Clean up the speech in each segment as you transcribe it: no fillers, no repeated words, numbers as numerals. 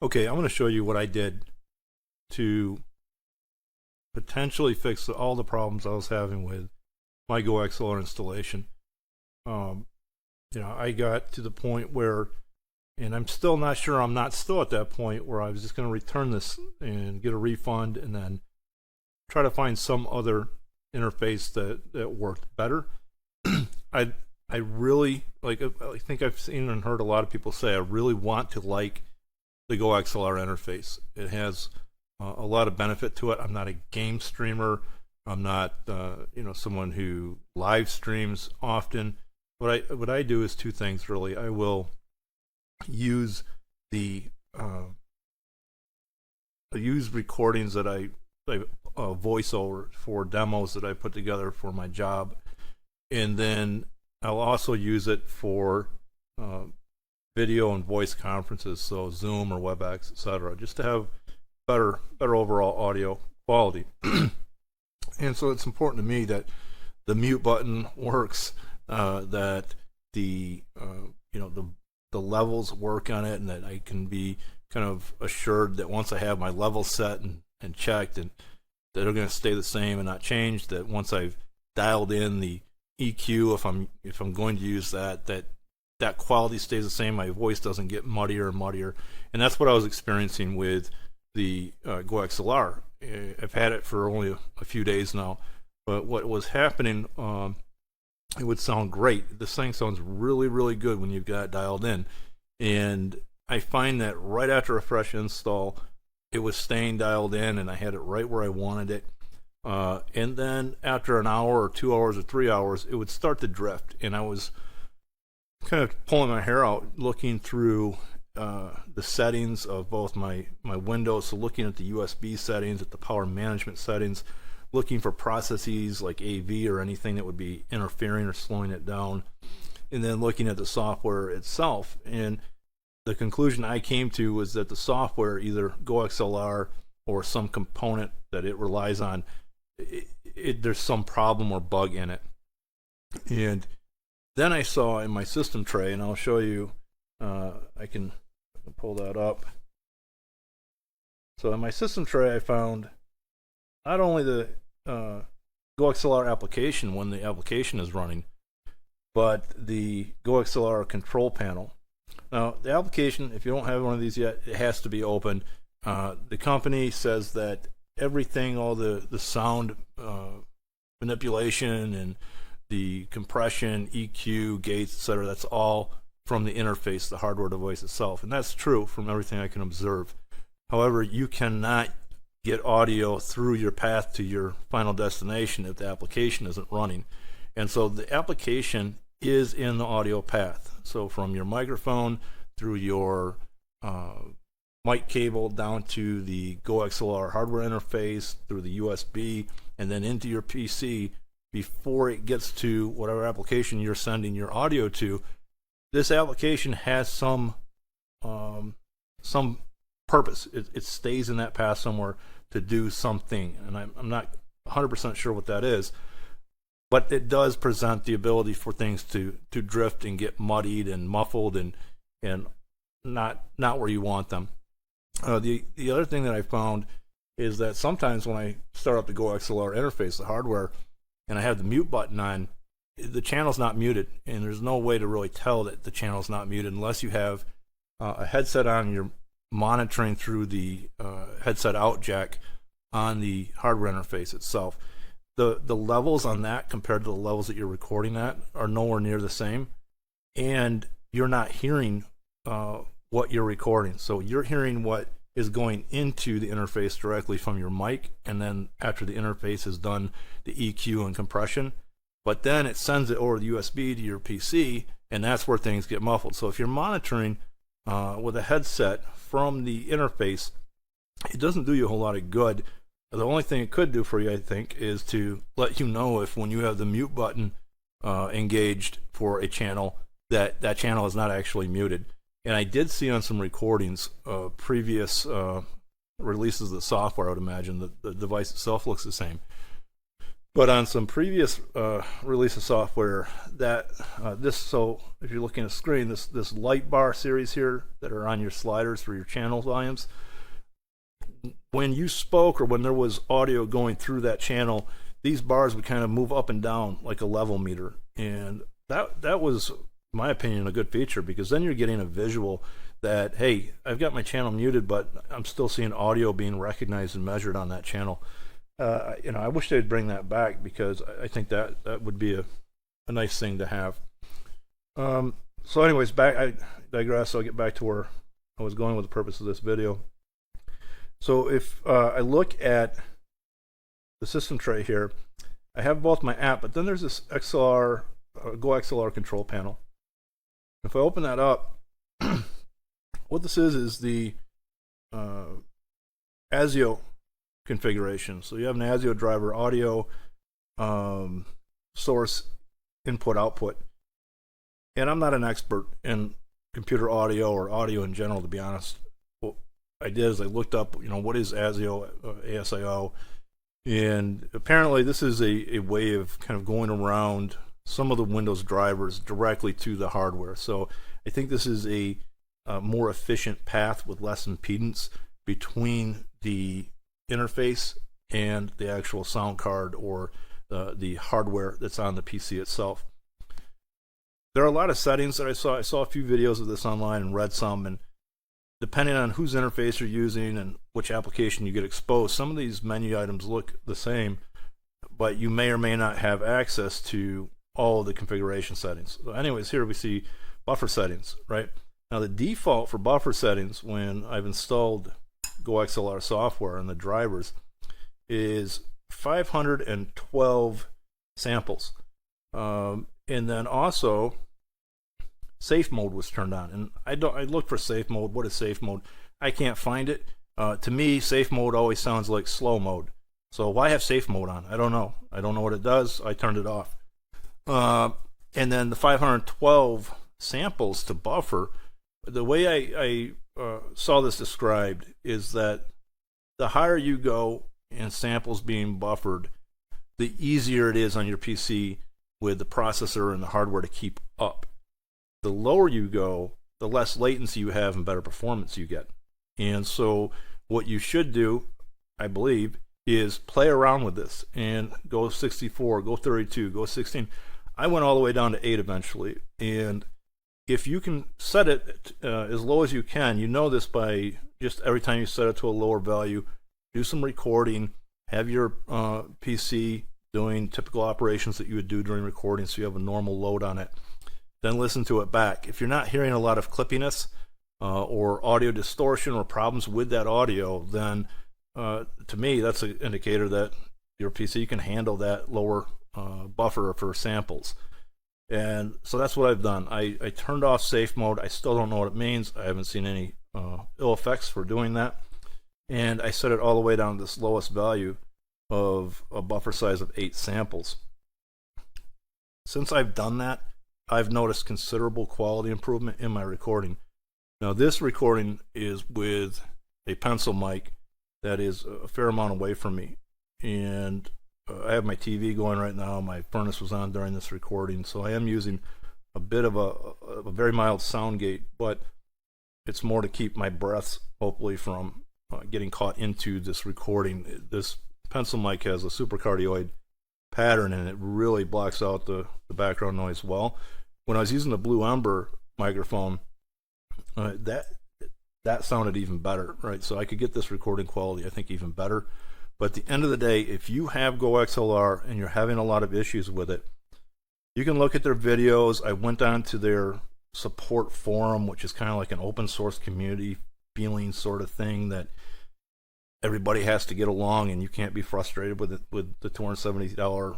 Okay, I'm going to show you what I did to potentially fix all the problems I was having with my GoXLR installation. I got to the point where, and I'm still not sure, I'm not still at that point where I was just going to return this and get a refund and then try to find some other interface that worked better. I really, like, I think I've seen and heard a lot of people say, I really want to like the GoXLR interface. It has a lot of benefit to it. I'm not a game streamer. I'm not, someone who live streams often. What I do is two things really. I will use use recordings that I voiceover for demos that I put together for my job, and then I'll also use it for video and voice conferences, so Zoom or WebEx, etc., just to have better overall audio quality. And so it's important to me that the mute button works, that the levels work on it, and that I can be kind of assured that once I have my levels set and checked, and that are going to stay the same and not change, that once I've dialed in the EQ, if I'm going to use that quality stays the same, my voice doesn't get muddier and muddier. And that's what I was experiencing with the GoXLR. I've had it for only a few days now, but what was happening, it would sound great. This thing sounds really, really good when you've got it dialed in. And I find that right after a fresh install, it was staying dialed in, and I had it right where I wanted it. And then after an hour or 2 hours or 3 hours, it would start to drift. And I was kind of pulling my hair out, looking through the settings of both my Windows, so looking at the USB settings, at the power management settings, looking for processes like AV or anything that would be interfering or slowing it down, and then looking at the software itself. And the conclusion I came to was that the software, either GoXLR or some component that it relies on, there's some problem or bug in it. And then I saw in my system tray, and I'll show you, I can pull that up. So in my system tray, I found not only the GoXLR application when the application is running, but the GoXLR control panel. Now, the application, if you don't have one of these yet, it has to be open. The company says that everything, all the sound manipulation and the compression, EQ, gates, etc., that's all from the interface, the hardware device itself. And that's true from everything I can observe. However, you cannot get audio through your path to your final destination if the application isn't running. And so the application is in the audio path. So from your microphone through your mic cable down to the GoXLR hardware interface, through the USB, and then into your PC before it gets to whatever application you're sending your audio to. This application has some purpose. It stays in that path somewhere to do something, and I'm not 100% sure what that is, but it does present the ability for things to drift and get muddied and muffled and not where you want them. The other thing that I found is that sometimes when I start up the GoXLR interface, the hardware, and I have the mute button on, the channel's not muted, and there's no way to really tell that the channel's not muted unless you have a headset on and you're monitoring through the headset out jack on the hardware interface itself. The levels on that compared to the levels that you're recording at are nowhere near the same, and you're not hearing what you're recording. So you're hearing what is going into the interface directly from your mic, and then after the interface is done, the EQ and compression, but then it sends it over the USB to your PC, and that's where things get muffled. So if you're monitoring with a headset from the interface, it doesn't do you a whole lot of good. The only thing it could do for you, I think, is to let you know if when you have the mute button engaged for a channel, that channel is not actually muted. And I did see on some recordings, previous releases of the software, I would imagine the device itself looks the same, But on some previous release of software, that so if you're looking at the screen, this light bar series here that are on your sliders for your channel volumes, when you spoke or when there was audio going through that channel, these bars would kind of move up and down like a level meter, and that was, in my opinion, a good feature, because then you're getting a visual that, hey, I've got my channel muted, but I'm still seeing audio being recognized and measured on that channel. I wish they'd bring that back, because I think that would be a nice thing to have. So anyways, I digress. So I'll get back to where I was going with the purpose of this video. So if I look at the system tray here, I have both my app, but then there's this GoXLR control panel. If I open that up, what this is the ASIO configuration. So you have an ASIO driver, audio, source, input, output. And I'm not an expert in computer audio or audio in general, to be honest. What I did is I looked up, what is ASIO, ASIO, and apparently this is a way of kind of going around some of the Windows drivers directly to the hardware. So I think this is a more efficient path with less impedance between the interface and the actual sound card or the hardware that's on the PC itself. There are a lot of settings that I saw. I saw a few videos of this online and read some, and depending on whose interface you're using and which application you get exposed, some of these menu items look the same, but you may or may not have access to all of the configuration settings. So anyways, here we see buffer settings, right? Now the default for buffer settings when I've installed GoXLR software and the drivers is 512 samples. And then also safe mode was turned on, and I looked for safe mode. What is safe mode? I can't find it. To me, safe mode always sounds like slow mode. So why have safe mode on? I don't know. I don't know what it does. I turned it off. And then the 512 samples to buffer. The way I saw this described is that the higher you go in samples being buffered, the easier it is on your PC with the processor and the hardware to keep up. The lower you go, the less latency you have and better performance you get. And so what you should do, I believe, is play around with this and go 64, go 32, go 16. I went all the way down to 8 eventually. And if you can set it as low as you can, you know this by just every time you set it to a lower value, do some recording, have your PC doing typical operations that you would do during recording so you have a normal load on it. Then listen to it back. If you're not hearing a lot of clippiness or audio distortion or problems with that audio, then to me that's an indicator that your PC can handle that lower buffer for samples. And so that's what I've done. I turned off safe mode. I still don't know what it means. I haven't seen any ill effects for doing that. And I set it all the way down to this lowest value of a buffer size of 8 samples. Since I've done that, I've noticed considerable quality improvement in my recording. Now this recording is with a pencil mic that is a fair amount away from me, and I have my TV going right now. My furnace was on during this recording, so I am using a bit of a very mild sound gate, but it's more to keep my breaths hopefully from getting caught into this recording. This pencil mic has a supercardioid pattern, and it really blocks out the background noise well. When I was using the Blue Ember microphone, that sounded even better, right? So I could get this recording quality, I think, even better. But at the end of the day, if you have GoXLR and you're having a lot of issues with it, you can look at their videos. I went on to their support forum, which is kind of like an open source community feeling sort of thing that everybody has to get along, and you can't be frustrated with it, with the $270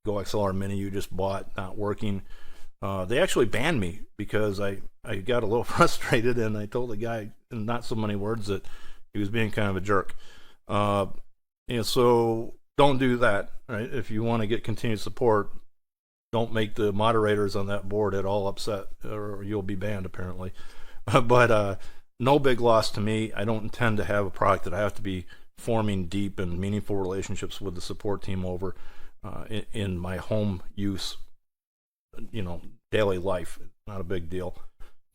GoXLR Mini you just bought not working. They actually banned me because I got a little frustrated, and I told the guy in not so many words that he was being kind of a jerk. And so don't do that, right? If you want to get continued support, don't make the moderators on that board at all upset, or you'll be banned apparently. But no big loss to me. I don't intend to have a product that I have to be forming deep and meaningful relationships with the support team over. in my home use, daily life. Not a big deal.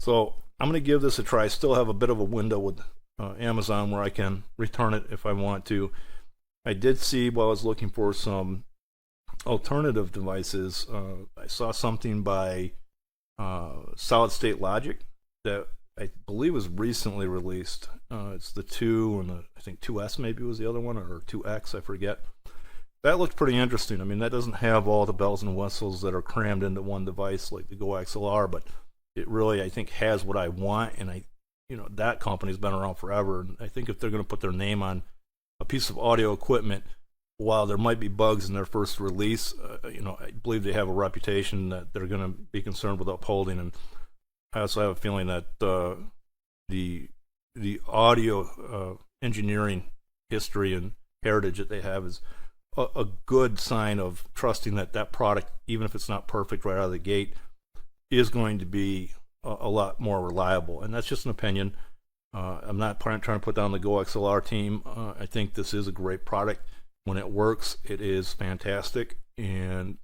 So I'm going to give this a try. I still have a bit of a window with Amazon where I can return it if I want to. I did see while I was looking for some alternative devices, I saw something by Solid State Logic that I believe was recently released. It's the 2 and I think 2S maybe was the other one, or 2X, I forget. That looked pretty interesting. I mean, that doesn't have all the bells and whistles that are crammed into one device like the GoXLR, but it really, I think, has what I want. And that company's been around forever. And I think if they're going to put their name on a piece of audio equipment, while there might be bugs in their first release, I believe they have a reputation that they're going to be concerned with upholding. And I also have a feeling that the audio engineering history and heritage that they have is a good sign of trusting that product, even if it's not perfect right out of the gate, is going to be a lot more reliable. And that's just an opinion. I'm not trying to put down the GoXLR team. I think this is a great product. When it works, it is fantastic. And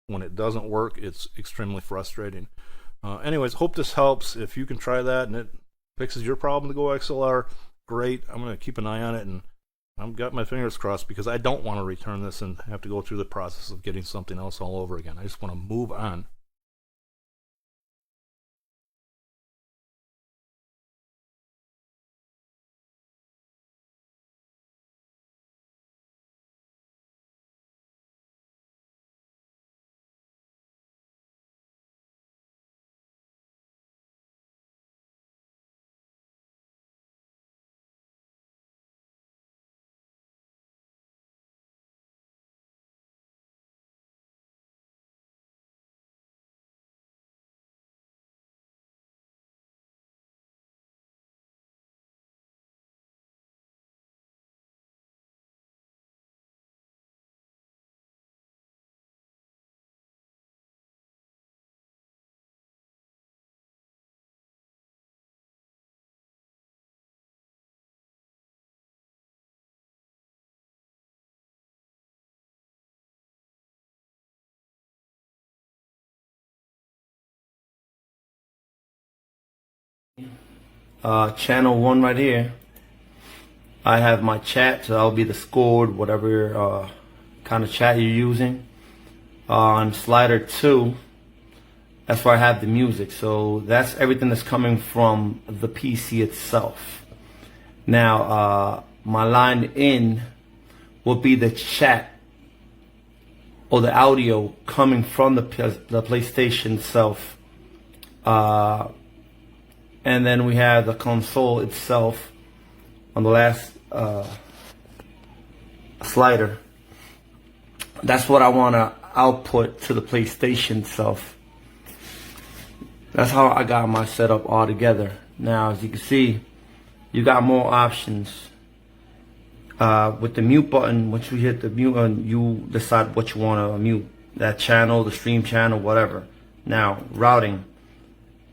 when it doesn't work, it's extremely frustrating. Anyways, hope this helps. If you can try that and it fixes your problem, the GoXLR, great. I'm going to keep an eye on it, and I've got my fingers crossed because I don't want to return this and have to go through the process of getting something else all over again. I just want to move on. Channel 1 right here, I have my chat, so that'll be the scored, whatever kind of chat you're using. On slider 2, that's where I have the music, so that's everything that's coming from the PC itself. Now, my line in will be the chat or the audio coming from the PlayStation itself. And then we have the console itself on the last slider. That's what I want to output to the PlayStation itself. That's how I got my setup all together. Now, as you can see, you got more options. With the mute button, once you hit the mute button, you decide what you want to mute. That channel, the stream channel, whatever. Now, routing.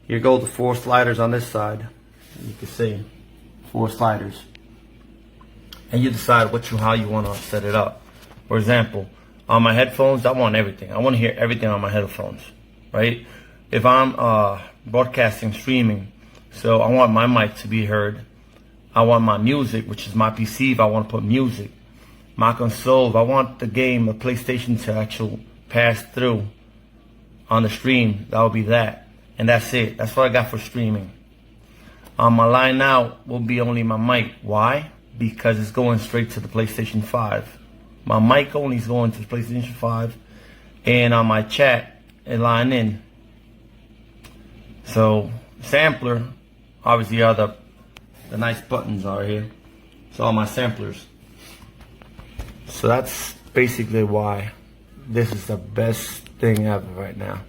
Here go the 4 sliders on this side. You can see 4 sliders, and you decide how you want to set it up. For example, on my headphones, I want everything. I want to hear everything on my headphones, right? If I'm broadcasting, streaming, so I want my mic to be heard. I want my music, which is my PC, if I want to put music. My console, if I want the game, the PlayStation to actually pass through on the stream, that will be that. And that's it. That's what I got for streaming. My line out will be only my mic. Why? Because it's going straight to the PlayStation 5. My mic only is going to the PlayStation 5. And on my chat, it line in. So, sampler, obviously all the nice buttons are here. So all my samplers. So that's basically why this is the best thing ever right now.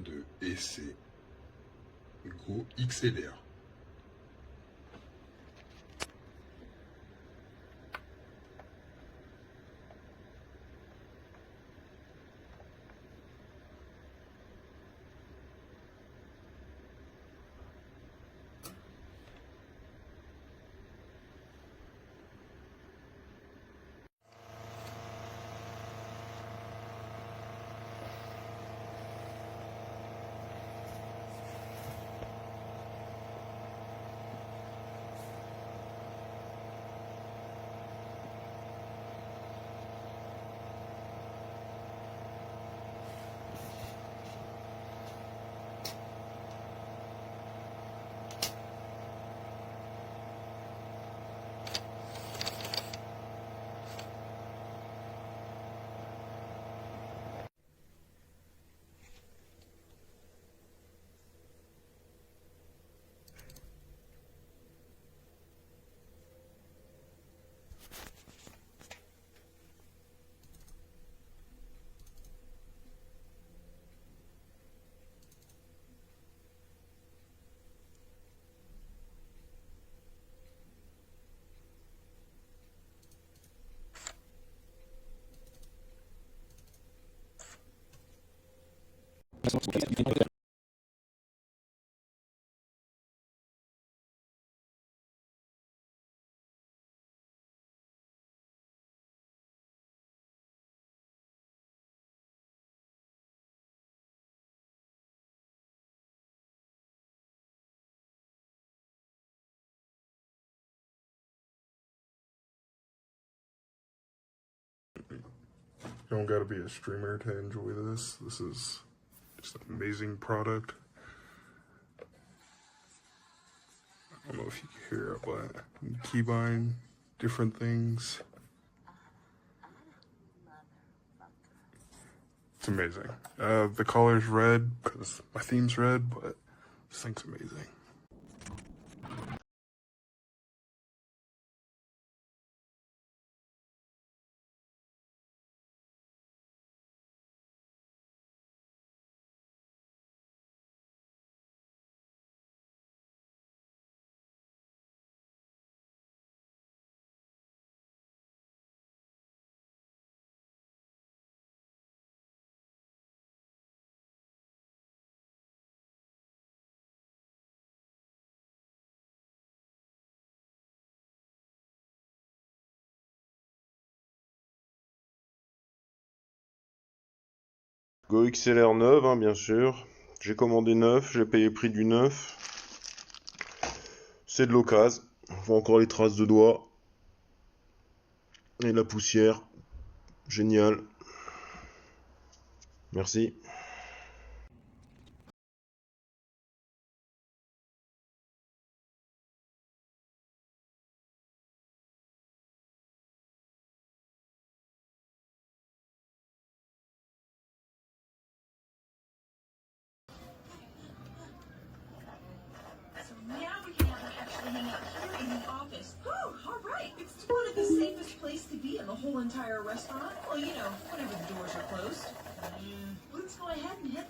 2 et c'est GoXLR. You don't gotta be a streamer to enjoy this. This is just an amazing product. I don't know if you can hear it, but keybind, different things. It's amazing. The color's red because my theme's red, but this thing's amazing. GoXLR neuve, hein, bien sûr. J'ai commandé neuf, j'ai payé le prix du neuf. C'est de l'occasion. On voit encore les traces de doigts. Et la poussière. Génial. Merci. Now we can actually hang out here in the office. Oh, all right. It's one of the safest places to be in the whole entire restaurant. Well, you know, whenever the doors are closed. Let's go ahead and head